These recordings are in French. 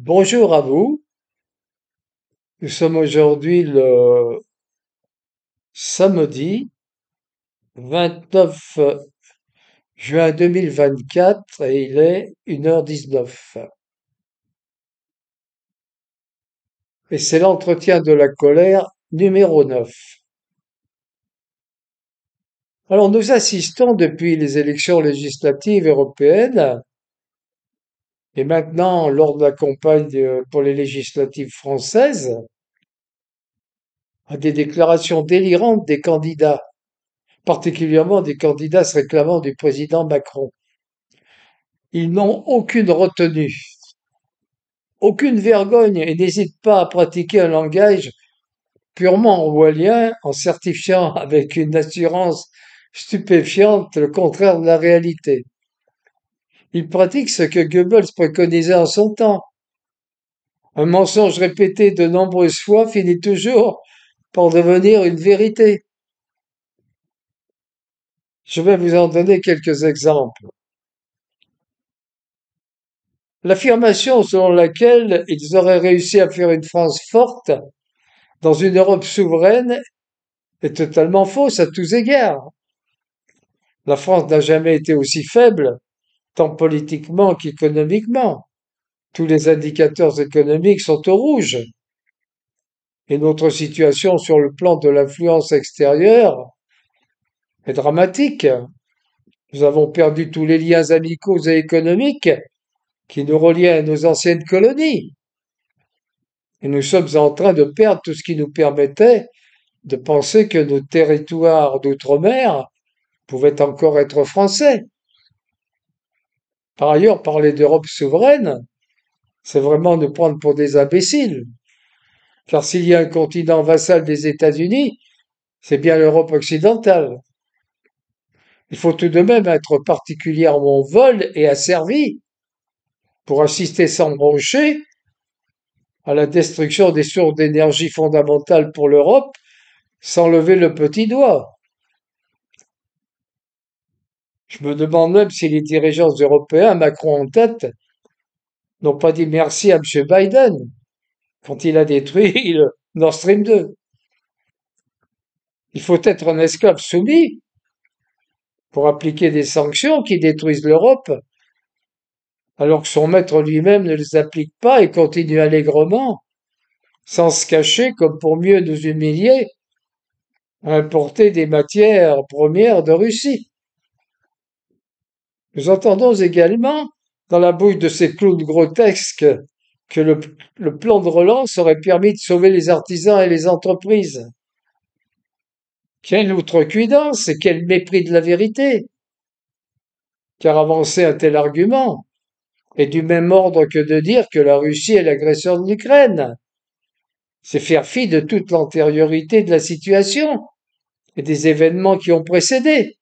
Bonjour à vous. Nous sommes aujourd'hui le samedi 29 juin 2024 et il est 1h19. Et c'est l'entretien de la colère numéro 9. Alors nous assistons depuis les élections législatives européennes et maintenant lors de la campagne pour les législatives françaises à des déclarations délirantes des candidats, particulièrement des candidats se réclamant du président Macron. Ils n'ont aucune retenue, aucune vergogne et n'hésitent pas à pratiquer un langage purement orwellien en certifiant avec une assurance stupéfiante le contraire de la réalité. Ils pratiquent ce que Goebbels préconisait en son temps. Un mensonge répété de nombreuses fois finit toujours par devenir une vérité. Je vais vous en donner quelques exemples. L'affirmation selon laquelle ils auraient réussi à faire une France forte dans une Europe souveraine est totalement fausse à tous égards. La France n'a jamais été aussi faible, tant politiquement qu'économiquement. Tous les indicateurs économiques sont au rouge. Et notre situation sur le plan de l'influence extérieure est dramatique. Nous avons perdu tous les liens amicaux et économiques qui nous reliaient à nos anciennes colonies. Et nous sommes en train de perdre tout ce qui nous permettait de penser que nos territoires d'outre-mer pouvaient encore être français. Par ailleurs, parler d'Europe souveraine, c'est vraiment nous prendre pour des imbéciles. Car s'il y a un continent vassal des États-Unis, c'est bien l'Europe occidentale. Il faut tout de même être particulièrement vol et asservi pour assister sans broncher à la destruction des sources d'énergie fondamentales pour l'Europe sans lever le petit doigt. Je me demande même si les dirigeants européens, Macron en tête, n'ont pas dit merci à M. Biden quand il a détruit le Nord Stream 2. Il faut être un esclave soumis pour appliquer des sanctions qui détruisent l'Europe, alors que son maître lui-même ne les applique pas et continue allègrement, sans se cacher comme pour mieux nous humilier, à importer des matières premières de Russie. Nous entendons également, dans la bouche de ces clowns grotesques, que le plan de relance aurait permis de sauver les artisans et les entreprises. Quelle outrecuidance et quel mépris de la vérité! Car avancer un tel argument est du même ordre que de dire que la Russie est l'agresseur de l'Ukraine. C'est faire fi de toute l'antériorité de la situation et des événements qui ont précédé.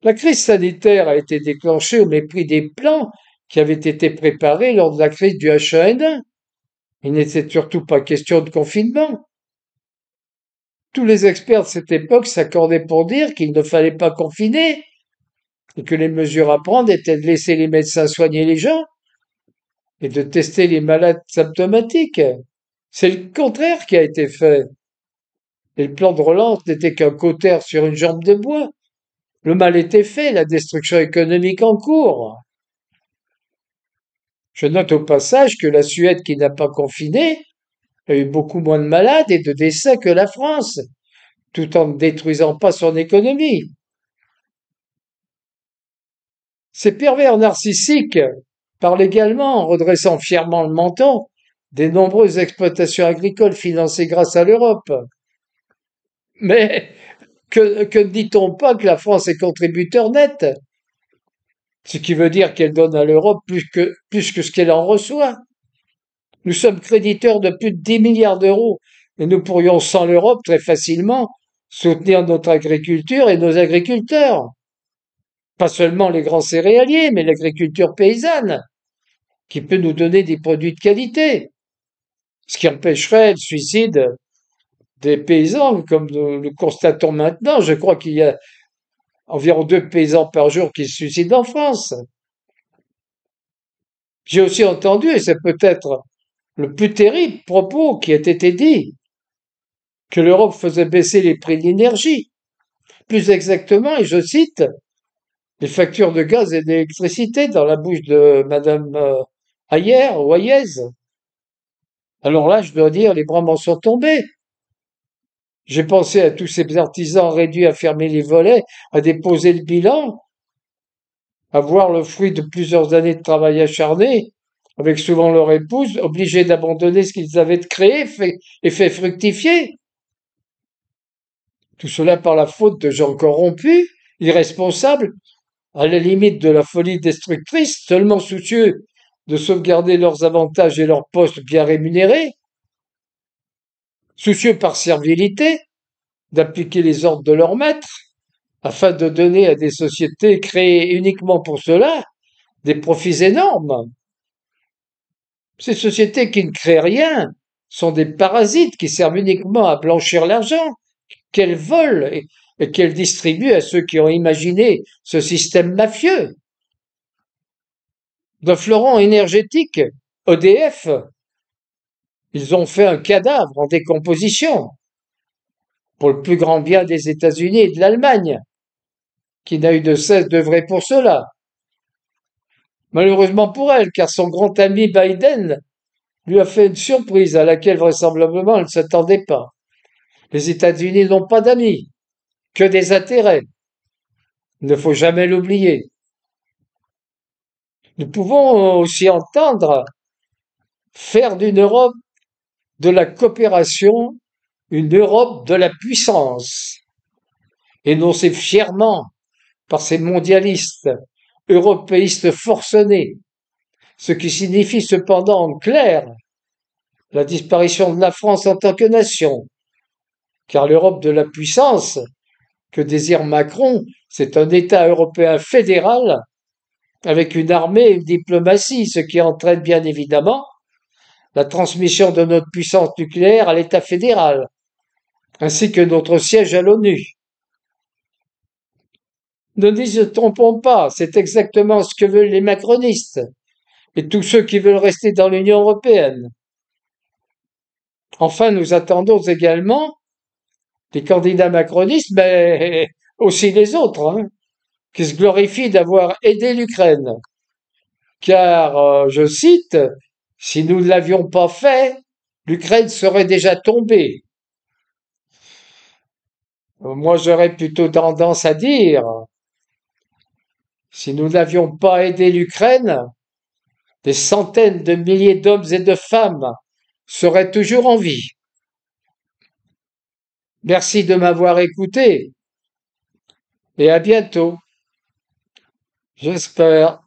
La crise sanitaire a été déclenchée au mépris des plans qui avaient été préparés lors de la crise du H1N1. Il n'était surtout pas question de confinement. Tous les experts de cette époque s'accordaient pour dire qu'il ne fallait pas confiner et que les mesures à prendre étaient de laisser les médecins soigner les gens et de tester les malades symptomatiques. C'est le contraire qui a été fait. Et le plan de relance n'était qu'un cautère sur une jambe de bois. Le mal était fait, la destruction économique en cours. Je note au passage que la Suède, qui n'a pas confiné, a eu beaucoup moins de malades et de décès que la France, tout en ne détruisant pas son économie. Ces pervers narcissiques parlent également, en redressant fièrement le menton, des nombreuses exploitations agricoles financées grâce à l'Europe. Mais que ne dit-on pas que la France est contributeur net, ce qui veut dire qu'elle donne à l'Europe plus que ce qu'elle en reçoit. Nous sommes créditeurs de plus de 10 milliards d'euros et nous pourrions, sans l'Europe, très facilement soutenir notre agriculture et nos agriculteurs. Pas seulement les grands céréaliers, mais l'agriculture paysanne, qui peut nous donner des produits de qualité, ce qui empêcherait le suicide des paysans, comme nous le constatons maintenant. Je crois qu'il y a environ 2 paysans par jour qui se suicident en France. J'ai aussi entendu, et c'est peut-être le plus terrible propos qui a été dit, que l'Europe faisait baisser les prix de l'énergie. Plus exactement, et je cite, les factures de gaz et d'électricité dans la bouche de Madame Ayer ou Hayez. Alors là, je dois dire, les bras m'en sont tombés. J'ai pensé à tous ces artisans réduits à fermer les volets, à déposer le bilan, à voir le fruit de plusieurs années de travail acharné, avec souvent leur épouse, obligés d'abandonner ce qu'ils avaient créé et fait fructifier. Tout cela par la faute de gens corrompus, irresponsables, à la limite de la folie destructrice, seulement soucieux de sauvegarder leurs avantages et leurs postes bien rémunérés, soucieux par servilité d'appliquer les ordres de leurs maîtres, afin de donner à des sociétés créées uniquement pour cela des profits énormes. Ces sociétés qui ne créent rien sont des parasites qui servent uniquement à blanchir l'argent qu'elles volent et qu'elles distribuent à ceux qui ont imaginé ce système mafieux. D'un fleuron énergétique, EDF, ils ont fait un cadavre en décomposition pour le plus grand bien des États-Unis et de l'Allemagne, qui n'a eu de cesse d'œuvrer pour cela. Malheureusement pour elle, car son grand ami Biden lui a fait une surprise à laquelle vraisemblablement elle ne s'attendait pas. Les États-Unis n'ont pas d'amis, que des intérêts. Il ne faut jamais l'oublier. Nous pouvons aussi entendre faire d'une Europe de la coopération une Europe de la puissance, énoncée fièrement par ces mondialistes, européistes forcenés, ce qui signifie cependant en clair la disparition de la France en tant que nation, car l'Europe de la puissance que désire Macron, c'est un État européen fédéral avec une armée et une diplomatie, ce qui entraîne bien évidemment la transmission de notre puissance nucléaire à l'État fédéral, ainsi que notre siège à l'ONU. Ne nous trompons pas, c'est exactement ce que veulent les macronistes et tous ceux qui veulent rester dans l'Union européenne. Enfin, nous attendons également les candidats macronistes, mais aussi les autres, qui se glorifient d'avoir aidé l'Ukraine. Car, je cite, si nous ne l'avions pas fait, l'Ukraine serait déjà tombée. Moi, j'aurais plutôt tendance à dire, si nous n'avions pas aidé l'Ukraine, des centaines de milliers d'hommes et de femmes seraient toujours en vie. Merci de m'avoir écouté et à bientôt. J'espère.